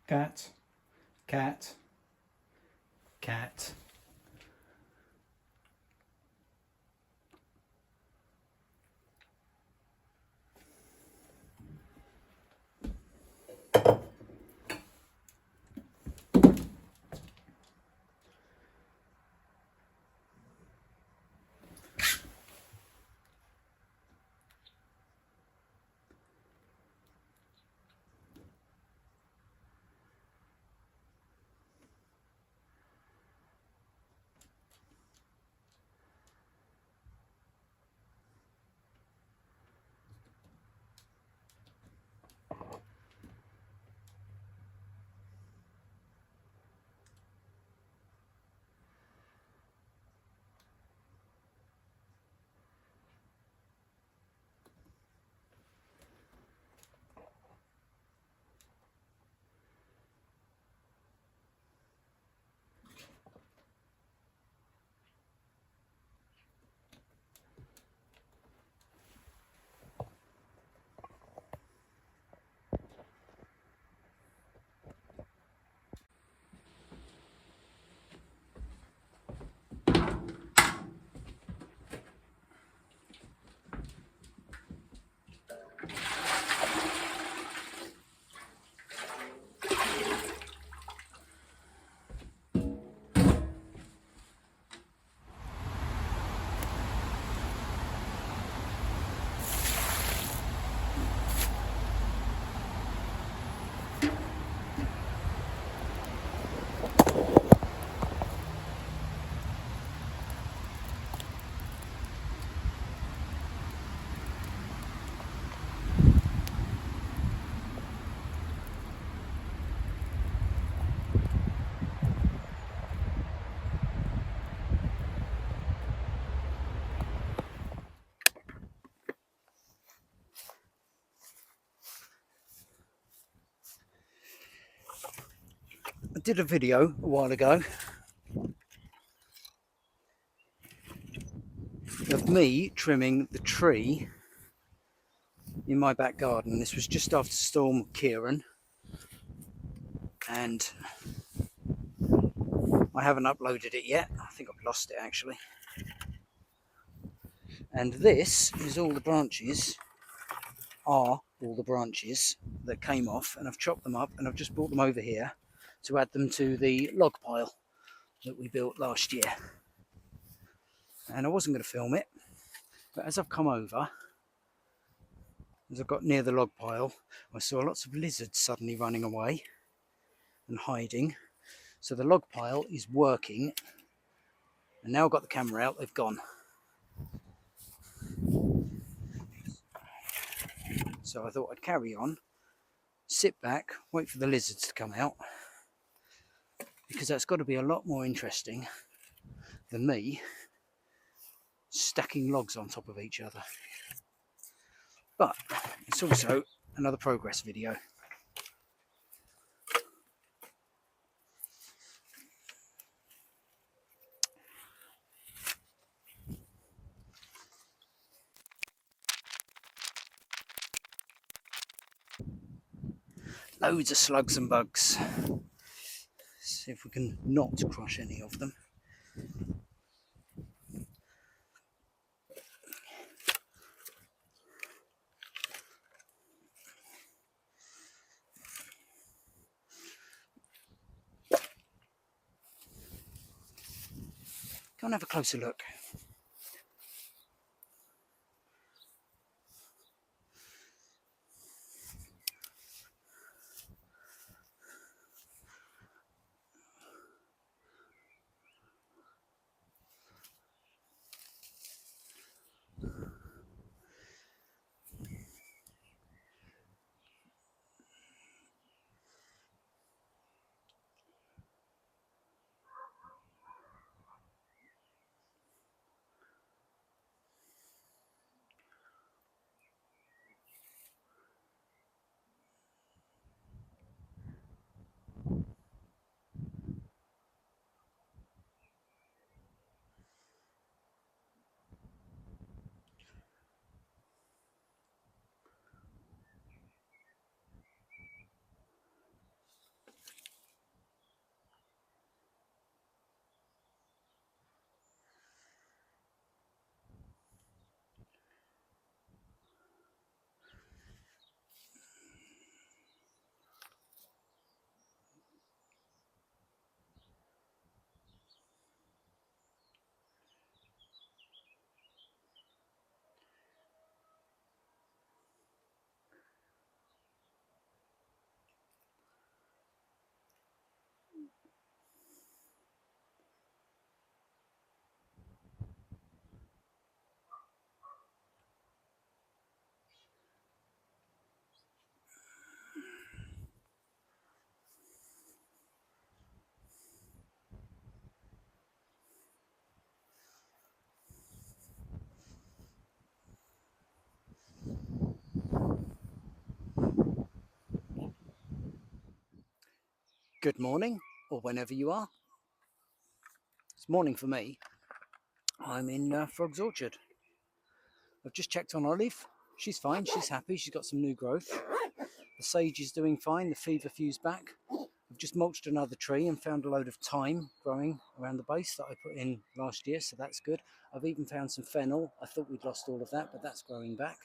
Cat, cat, cat. I did a video a while ago of me trimming the tree in my back garden. This was just after Storm Kieran, and I haven't uploaded it yet. I think I've lost it actually. And this is all the branches, that came off, and I've chopped them up and I've just brought them over here to add them to the log pile that we built last year. And I wasn't going to film it, but as I've come over, as I got near the log pile, I saw lots of lizards suddenly running away and hiding. So the log pile is working, and now I've got the camera out, they've gone. So I thought I'd carry on, sit back, wait for the lizards to come out, because that's got to be a lot more interesting than me stacking logs on top of each other. But it's also another progress video. Loads of slugs and bugs. See if we can not crush any of them. Go and have a closer look. Good morning, or whenever you are. It's morning for me. I'm in Frog's Orchard. I've just checked on Olive. She's fine, she's happy, she's got some new growth. The sage is doing fine, the feverfew's back. I've just mulched another tree and found a load of thyme growing around the base that I put in last year, so that's good. I've even found some fennel. I thought we'd lost all of that, but that's growing back.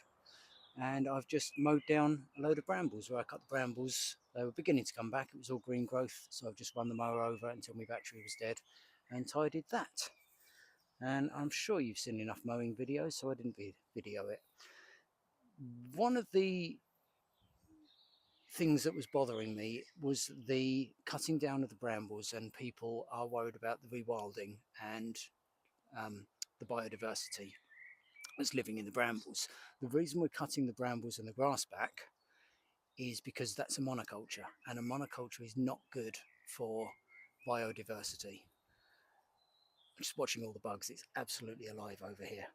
And I've just mowed down a load of brambles where I cut the brambles. They were beginning to come back. It was all green growth, so I've just run the mower over until my battery was dead and tidied that. And I'm sure you've seen enough mowing videos, so I didn't video it. One of the things that was bothering me was the cutting down of the brambles, and people are worried about the rewilding and the biodiversity that's living in the brambles. The reason we're cutting the brambles and the grass back is because that's a monoculture, and a monoculture is not good for biodiversity. I'm just watching all the bugs. It's absolutely alive over here.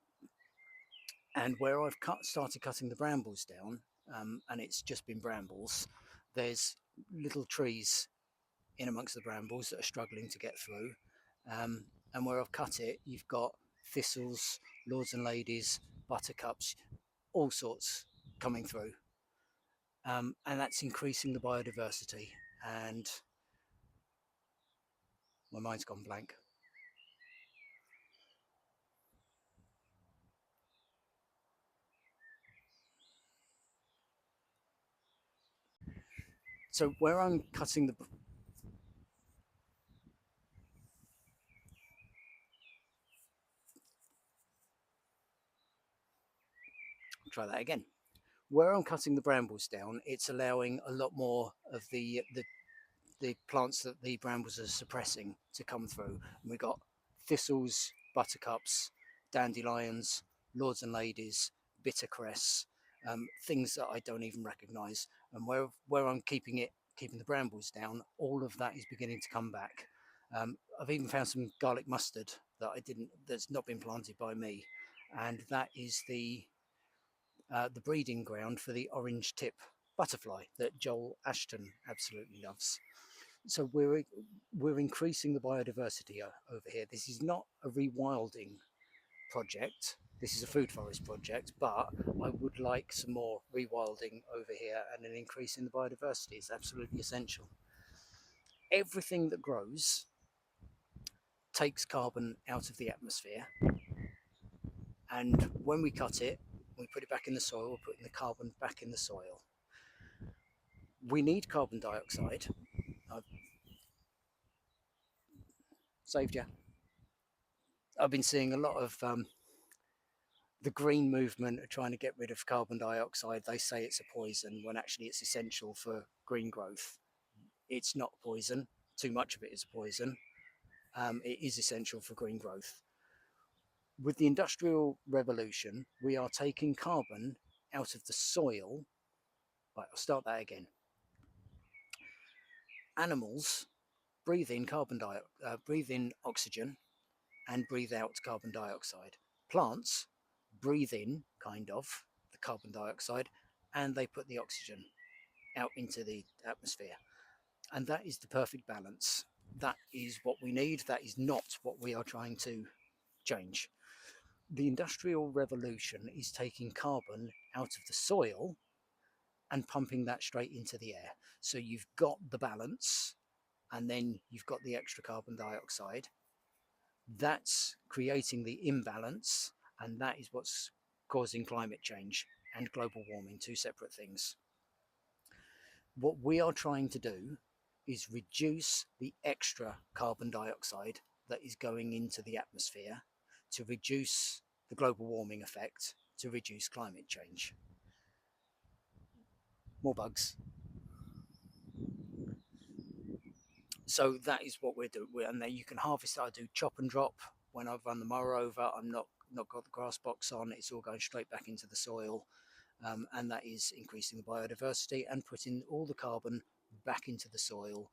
And where I've started cutting the brambles down, and it's just been brambles, there's little trees in amongst the brambles that are struggling to get through. And where I've cut it, you've got thistles, lords and ladies, buttercups, all sorts coming through. And that's increasing the biodiversity. And my mind's gone blank. So where I'm cutting the... Try that again. Where I'm cutting the brambles down, it's allowing a lot more of the plants that the brambles are suppressing to come through. And we've got thistles, buttercups, dandelions, lords and ladies, bittercress, things that I don't even recognise. And where I'm keeping the brambles down, all of that is beginning to come back. I've even found some garlic mustard that's not been planted by me, and that is the breeding ground for the orange tip butterfly that Joel Ashton absolutely loves. So we're increasing the biodiversity over here. This is not a rewilding project. This is a food forest project, but I would like some more rewilding over here, and an increase in the biodiversity is absolutely essential. Everything that grows takes carbon out of the atmosphere, and when we cut it, we put it back in the soil, we're putting the carbon back in the soil. We need carbon dioxide. I've saved you. I've been seeing a lot of the green movement are trying to get rid of carbon dioxide. They say it's a poison when actually it's essential for green growth. It's not poison. Too much of it is a poison. It is essential for green growth. With the Industrial Revolution, we are taking carbon out of the soil. Right, I'll start that again. Animals breathe in breathe in oxygen and breathe out carbon dioxide. Plants breathe in, kind of, the carbon dioxide, and they put the oxygen out into the atmosphere. And that is the perfect balance. That is what we need. That is not what we are trying to change. The Industrial Revolution is taking carbon out of the soil and pumping that straight into the air. So you've got the balance, and then you've got the extra carbon dioxide. That's creating the imbalance, and that is what's causing climate change and global warming, two separate things. What we are trying to do is reduce the extra carbon dioxide that is going into the atmosphere to reduce the global warming effect, to reduce climate change. More bugs. So that is what we're doing. And then you can harvest. I do chop and drop when I've run the mower over. I'm not got the grass box on. It's all going straight back into the soil. And that is increasing the biodiversity and putting all the carbon back into the soil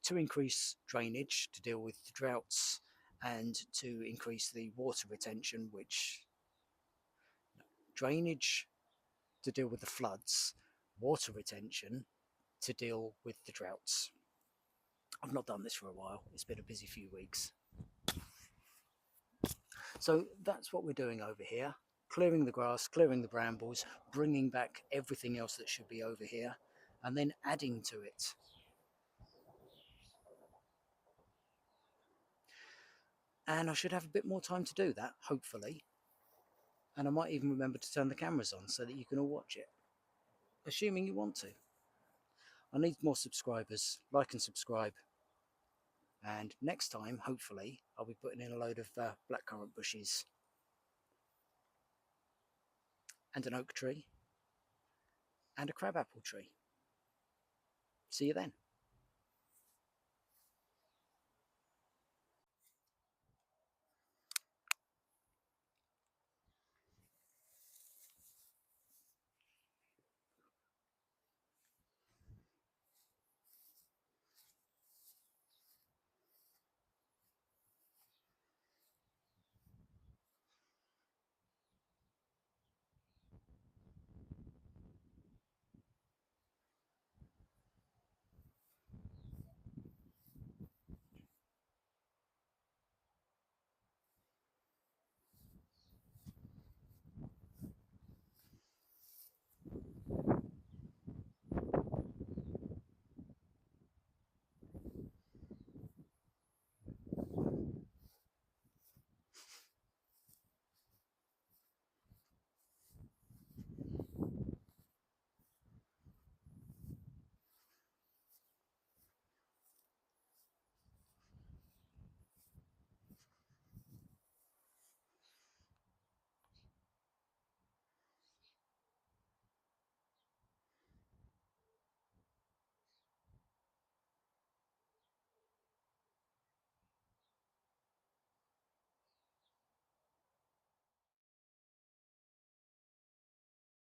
to increase drainage, to deal with the droughts, and to increase the water retention, which drainage to deal with the floods, water retention to deal with the droughts. I've not done this for a while. It's been a busy few weeks. So that's what we're doing over here. Clearing the grass, clearing the brambles, bringing back everything else that should be over here, and then adding to it. And I should have a bit more time to do that, hopefully. And I might even remember to turn the cameras on so that you can all watch it, assuming you want to. I need more subscribers. Like and subscribe. And next time, hopefully, I'll be putting in a load of blackcurrant bushes and an oak tree and a crabapple tree. See you then.